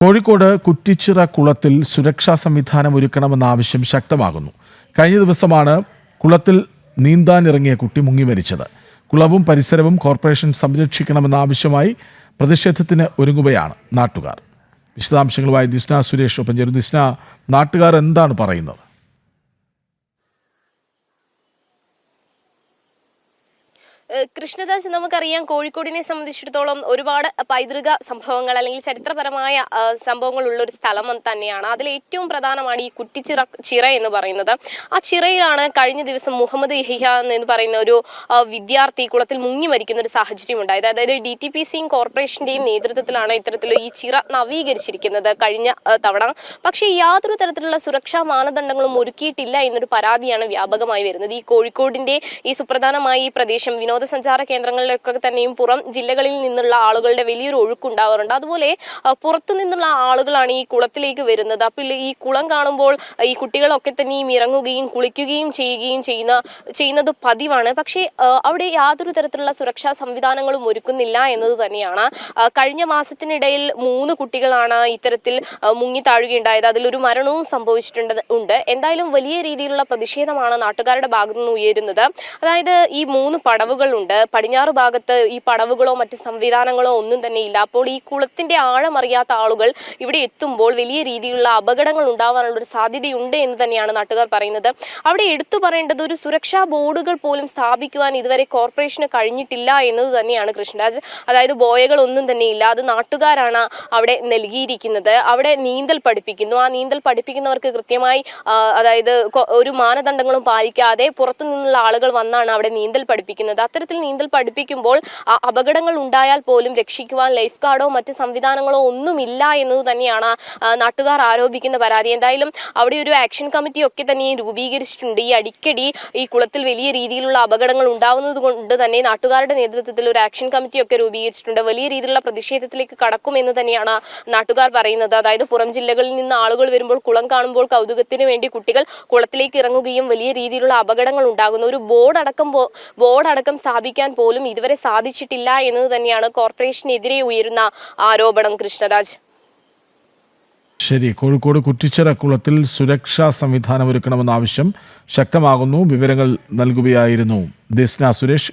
കോഴിക്കോട് കുറ്റിച്ചിറ കുളത്തിൽ സുരക്ഷാ സംവിധാനം ഒരുക്കണമെന്ന ആവശ്യം ശക്തമാകുന്നു. കഴിഞ്ഞ ദിവസമാണ് കുളത്തിൽ നീന്താനിറങ്ങിയ കുട്ടി മുങ്ങി മരിച്ചത്. കുളവും പരിസരവും കോർപ്പറേഷൻ സംരക്ഷിക്കണമെന്ന ആവശ്യമായി പ്രതിഷേധത്തിന് ഒരുങ്ങുകയാണ് നാട്ടുകാർ. വിശദാംശങ്ങളുമായി ദിസ്ന സുരേഷ് ഒപ്പം ചേരുന്നു. ദിസ്ന, നാട്ടുകാർ എന്താണ് പറയുന്നത്? കൃഷ്ണദാസ്, നമുക്കറിയാം കോഴിക്കോടിനെ സംബന്ധിച്ചിടത്തോളം ഒരുപാട് പൈതൃക സംഭവങ്ങൾ അല്ലെങ്കിൽ ചരിത്രപരമായ സംഭവങ്ങൾ ഉള്ള ഒരു സ്ഥലം തന്നെയാണ്. അതിൽ ഏറ്റവും പ്രധാനമാണ് ഈ കുറ്റിച്ചിറ എന്ന് പറയുന്നത്. ആ ചിറയിലാണ് കഴിഞ്ഞ ദിവസം മുഹമ്മദ് യഹിയ എന്ന് പറയുന്ന ഒരു വിദ്യാർത്ഥി കുളത്തിൽ മുങ്ങി മരിക്കുന്ന ഒരു സാഹചര്യം ഉണ്ടായത്. അതായത് DTPCയും കോർപ്പറേഷന്റെയും നേതൃത്വത്തിലാണ് ഇത്തരത്തിൽ ഈ ചിറ നവീകരിച്ചിരിക്കുന്നത് കഴിഞ്ഞ തവണ. പക്ഷേ യാതൊരു തരത്തിലുള്ള സുരക്ഷാ മാനദണ്ഡങ്ങളും ഒരുക്കിയിട്ടില്ല എന്നൊരു പരാതിയാണ് വ്യാപകമായി വരുന്നത്. ഈ കോഴിക്കോടിന്റെ ഈ സുപ്രധാനമായ ഈ പ്രദേശം വിനോദസഞ്ചാര കേന്ദ്രങ്ങളിലൊക്കെ തന്നെയും പുറം ജില്ലകളിൽ നിന്നുള്ള ആളുകളുടെ വലിയൊരു ഒഴുക്കുണ്ടാവാറുണ്ട്. അതുപോലെ പുറത്തു നിന്നുള്ള ആളുകളാണ് ഈ കുളത്തിലേക്ക് വരുന്നത്. അപ്പോൾ ഈ കുളം കാണുമ്പോൾ ഈ കുട്ടികളൊക്കെ തന്നെയും ഇറങ്ങുകയും കുളിക്കുകയും ചെയ്യുന്നത് പതിവാണ്. പക്ഷേ അവിടെ യാതൊരു തരത്തിലുള്ള സുരക്ഷാ സംവിധാനങ്ങളും ഒരുക്കുന്നില്ല എന്നത് തന്നെയാണ്. കഴിഞ്ഞ മാസത്തിനിടയിൽ 3 കുട്ടികളാണ് ഇത്തരത്തിൽ മുങ്ങി താഴുകയുണ്ടായത്. അതിലൊരു മരണവും സംഭവിച്ചിട്ടുണ്ട്. എന്തായാലും വലിയ രീതിയിലുള്ള പ്രതിഷേധമാണ് നാട്ടുകാരുടെ ഭാഗത്തു നിന്ന് ഉയരുന്നത്. അതായത് ഈ 3 പടവുകളുണ്ട്. പടിഞ്ഞാറ് ഭാഗത്ത് ഈ പടവുകളോ മറ്റ് സംവിധാനങ്ങളോ ഒന്നും തന്നെ ഇല്ല. അപ്പോൾ ഈ കുളത്തിന്റെ ആഴം അറിയാത്ത ആളുകൾ ഇവിടെ എത്തുമ്പോൾ വലിയ രീതിയിലുള്ള അപകടങ്ങൾ ഉണ്ടാവാനുള്ള ഒരു സാധ്യതയുണ്ട് എന്ന് തന്നെയാണ് നാട്ടുകാർ പറയുന്നത്. അവിടെ എടുത്തു പറയേണ്ടത്, ഒരു സുരക്ഷാ ബോർഡുകൾ പോലും സ്ഥാപിക്കുവാൻ ഇതുവരെ കോർപ്പറേഷന് കഴിഞ്ഞിട്ടില്ല എന്നത് തന്നെയാണ് കൃഷ്ണരാജ്. അതായത് ബോയകൾ ഒന്നും തന്നെ ഇല്ല. അത് നാട്ടുകാരാണ് അവിടെ നൽകിയിരിക്കുന്നത്. അവിടെ നീന്തൽ പഠിപ്പിക്കുന്നു. ആ നീന്തൽ പഠിപ്പിക്കുന്നവർക്ക് കൃത്യമായി അതായത് ഒരു മാനദണ്ഡങ്ങളും പാലിക്കാതെ പുറത്തു നിന്നുള്ള ആളുകൾ വന്നാണ് അവിടെ നീന്തൽ പഠിപ്പിക്കുന്നത്. അത്തരത്തിൽ നീന്തൽ പഠിപ്പിക്കുമ്പോൾ അപകടങ്ങൾ ഉണ്ടായാൽ പോലും രക്ഷിക്കുവാൻ ലൈഫ് ഗാർഡോ മറ്റ് സംവിധാനങ്ങളോ ഒന്നുമില്ല എന്നത് തന്നെയാണ് നാട്ടുകാർ ആരോപിക്കുന്ന പരാതി. എന്തായാലും അവിടെ ഒരു ആക്ഷൻ കമ്മിറ്റി ഒക്കെ തന്നെ രൂപീകരിച്ചിട്ടുണ്ട്. ഈ അടിക്കടി ഈ കുളത്തിൽ വലിയ രീതിയിലുള്ള അപകടങ്ങൾ ഉണ്ടാവുന്നത് കൊണ്ട് തന്നെ നാട്ടുകാരുടെ നേതൃത്വത്തിൽ ഒരു ആക്ഷൻ കമ്മിറ്റി ഒക്കെ രൂപീകരിച്ചിട്ടുണ്ട്. വലിയ രീതിയിലുള്ള പ്രതിഷേധത്തിലേക്ക് കടക്കുമെന്ന് തന്നെയാണ് നാട്ടുകാർ പറയുന്നത്. അതായത് പുറം ജില്ലകളിൽ നിന്ന് ആളുകൾ വരുമ്പോൾ കുളം കാണുമ്പോൾ കൗതുകത്തിന് വേണ്ടി കുട്ടികൾ കുളത്തിലേക്ക് ഇറങ്ങുകയും വലിയ രീതിയിലുള്ള അപകടങ്ങൾ ഉണ്ടാകുന്നു. ഒരു ബോർഡടക്കം സ്ഥാപിക്കാൻ പോലും ഇതുവരെ സാധിച്ചിട്ടില്ല എന്നത് തന്നെയാണ് കോർപ്പറേഷനെതിരെ ഉയരുന്ന ആരോപണം. കൃഷ്ണരാജ്, ശരി. കോഴിക്കോട് കുറ്റിച്ചിറ കുളത്തിൽ സുരക്ഷാ സംവിധാനം ഒരുക്കണമെന്ന ആവശ്യം ശക്തമാകുന്നു. വിവരങ്ങൾ നൽകുകയായിരുന്നു ദിസ്ന സുരേഷ്.